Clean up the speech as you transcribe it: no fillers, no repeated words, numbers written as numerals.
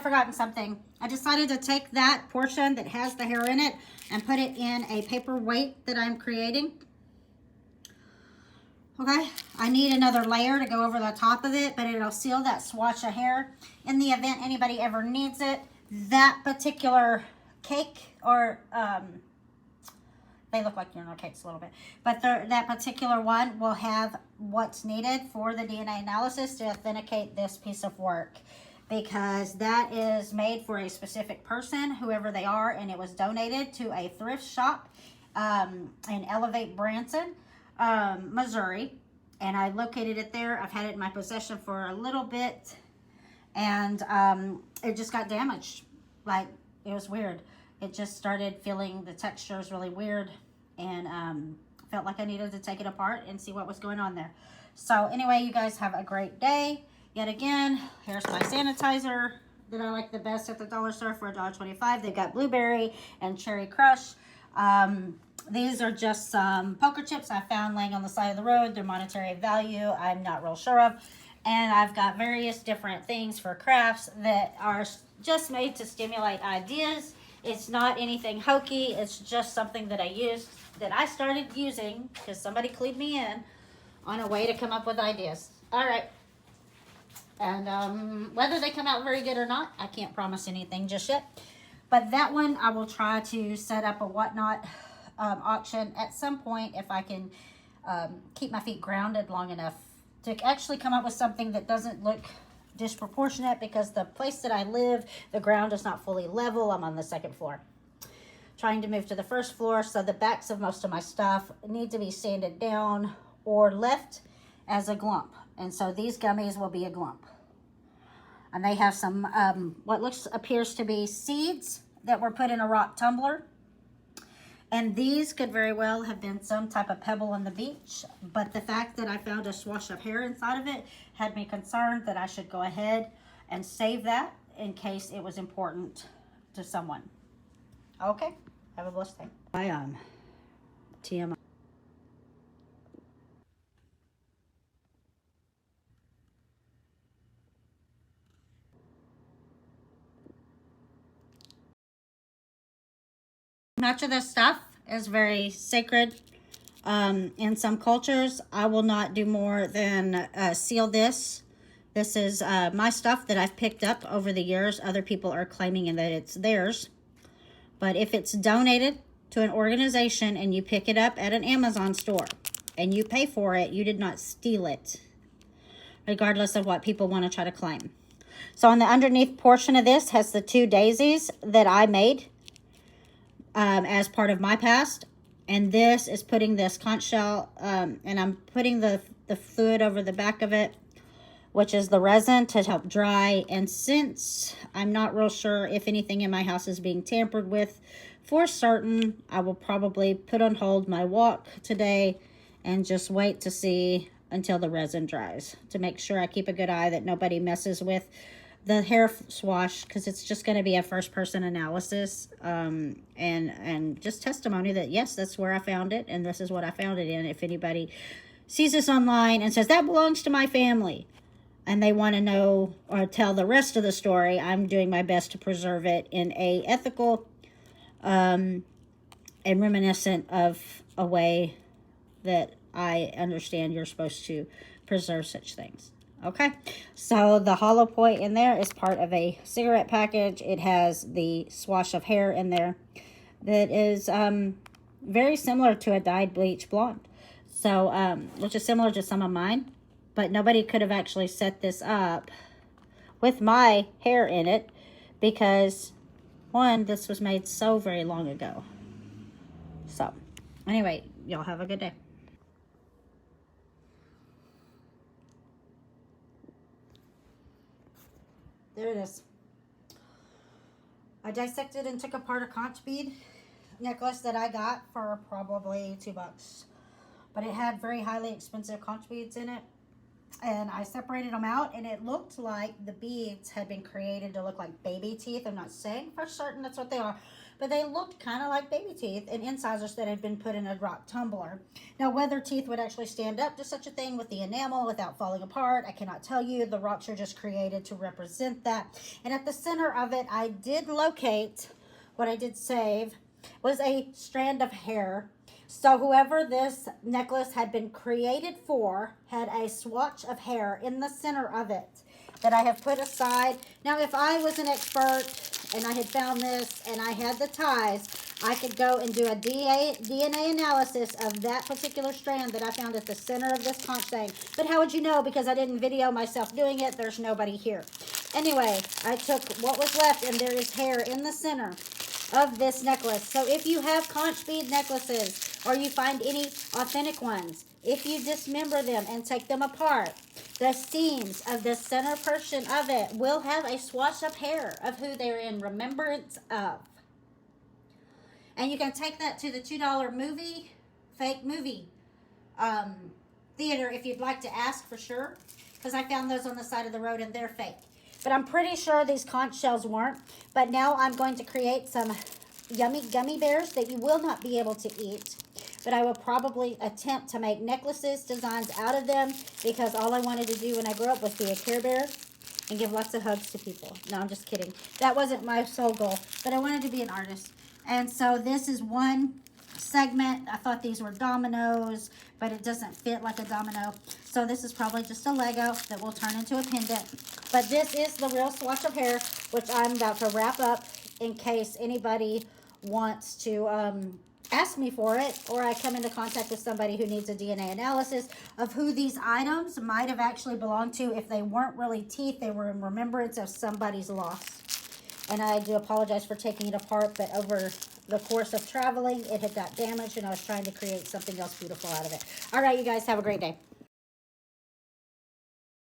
I've forgotten something. I decided to take that portion that has the hair in it and put it in a paper weight that I'm creating. Okay, I need another layer to go over the top of it, but it'll seal that swatch of hair. In the event anybody ever needs it, that particular cake, or they look like urinal cakes a little bit, but that particular one will have what's needed for the DNA analysis to authenticate this piece of work, because that is made for a specific person, whoever they are, and it was donated to a thrift shop in Elevate Branson, Missouri, and I located it there. I've had it in my possession for a little bit, and it just got damaged. Like, it was weird. It just started feeling, the texture is really weird, and felt like I needed to take it apart and see what was going on there. So anyway, you guys have a great day. Yet again, here's my sanitizer that I like the best at the dollar store for $1.25. They've got blueberry and cherry crush. These are just some poker chips I found laying on the side of the road. Their monetary value I'm not real sure of. And I've got various different things for crafts that are just made to stimulate ideas. It's not anything hokey. It's just something that I started using because somebody clued me in on a way to come up with ideas. All right. And whether they come out very good or not, I can't promise anything just yet. But that one, I will try to set up a whatnot auction at some point if I can keep my feet grounded long enough to actually come up with something that doesn't look disproportionate, because the place that I live, the ground is not fully level. I'm on the second floor. Trying to move to the first floor, so the backs of most of my stuff need to be sanded down or left as a glump. And so these gummies will be a glump. And they have some, what appears to be seeds that were put in a rock tumbler. And these could very well have been some type of pebble on the beach. But the fact that I found a swash of hair inside of it had me concerned that I should go ahead and save that in case it was important to someone. Okay, have a blessed day. I am T.M.I. Much of this stuff is very sacred. In some cultures, I will not do more than seal this. This is my stuff that I've picked up over the years. Other people are claiming that it's theirs. But if it's donated to an organization and you pick it up at an Amazon store and you pay for it, you did not steal it, regardless of what people want to try to claim. So on the underneath portion of this has the 2 daisies that I made as part of my past. And this is putting this conch shell, and I'm putting the fluid over the back of it, which is the resin, to help dry. And since I'm not real sure if anything in my house is being tampered with for certain, I will probably put on hold my walk today and just wait to see until the resin dries, to make sure I keep a good eye that nobody messes with the hair swash, because it's just going to be a first-person analysis and just testimony that, yes, that's where I found it, and this is what I found it in. If anybody sees this online and says, that belongs to my family, and they want to know or tell the rest of the story, I'm doing my best to preserve it in a ethical and reminiscent of a way that I understand you're supposed to preserve such things. Okay, so the hollow point in there is part of a cigarette package. It has the swash of hair in there that is very similar to a dyed bleach blonde. So, which is similar to some of mine, but nobody could have actually set this up with my hair in it because, one, this was made so very long ago. So, anyway, y'all have a good day. There it is. I dissected and took apart a conch bead necklace that I got for probably $2. But it had very highly expensive conch beads in it. And I separated them out, and it looked like the beads had been created to look like baby teeth. I'm not saying for certain that's what they are, but they looked kind of like baby teeth and incisors that had been put in a rock tumbler. Now, whether teeth would actually stand up to such a thing with the enamel without falling apart, I cannot tell you. The rocks are just created to represent that. And at the center of it, I did locate, what I did save, was a strand of hair. So whoever this necklace had been created for had a swatch of hair in the center of it that I have put aside. Now, if I was an expert and I had found this and I had the ties, I could go and do a DNA analysis of that particular strand that I found at the center of this conch thing. But how would you know? Because I didn't video myself doing it. There's nobody here. Anyway, I took what was left, and there is hair in the center of this necklace. So if you have conch bead necklaces, or you find any authentic ones, if you dismember them and take them apart, the seams of the center portion of it will have a swatch of hair of who they're in remembrance of. And you can take that to the $2 fake movie theater if you'd like to ask for sure, because I found those on the side of the road and they're fake. But I'm pretty sure these conch shells weren't. But now I'm going to create some yummy gummy bears that you will not be able to eat. But I will probably attempt to make necklaces, designs out of them, because all I wanted to do when I grew up was be a Care Bear and give lots of hugs to people. No, I'm just kidding. That wasn't my sole goal, but I wanted to be an artist. And so this is one segment. I thought these were dominoes, but it doesn't fit like a domino. So this is probably just a Lego that will turn into a pendant. But this is the real swatch of hair, which I'm about to wrap up in case anybody wants to ask me for it, or I come into contact with somebody who needs a DNA analysis of who these items might have actually belonged to. If they weren't really teeth, they were in remembrance of somebody's loss. And I do apologize for taking it apart, but over the course of traveling, it had got damaged, and I was trying to create something else beautiful out of it. All right, you guys, have a great day.